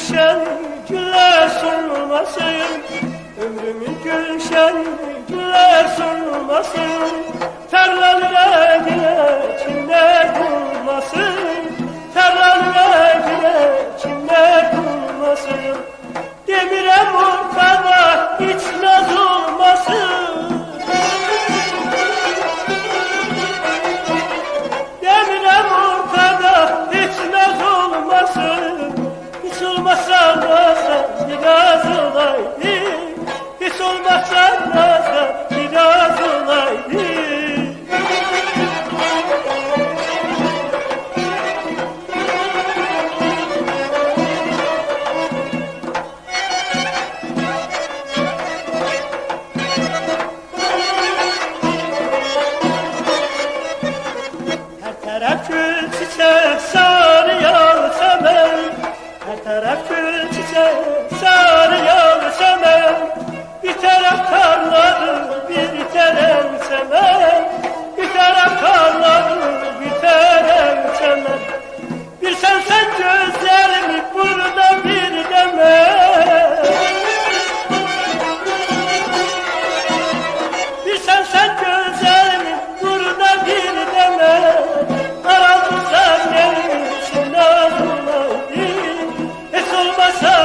gülşen güller solmasın, ömrümün gülşen güller solmasın. Tarlalara gire kimler bulmasın, tarlalara gire kimler bulmasın. Demirem ortada hiç naz olmasın, demirem ortada hiç naz olmasın. Hiç olmazsa nazda biraz olaydı, hiç olmazsa nazda biraz olaydı. Her taraf gül çiçek sarıyor semen, her taraf gül çiçek sarıyor semen. Bir taraf tarladır bir taraf semen, bir taraf tarladır bir taraf semen. Bir sen gözlerimi burada bir deme, bir sen gözlerimi burada bir deme. Aramızda gelmişsin nazılaydı, hiç olmasa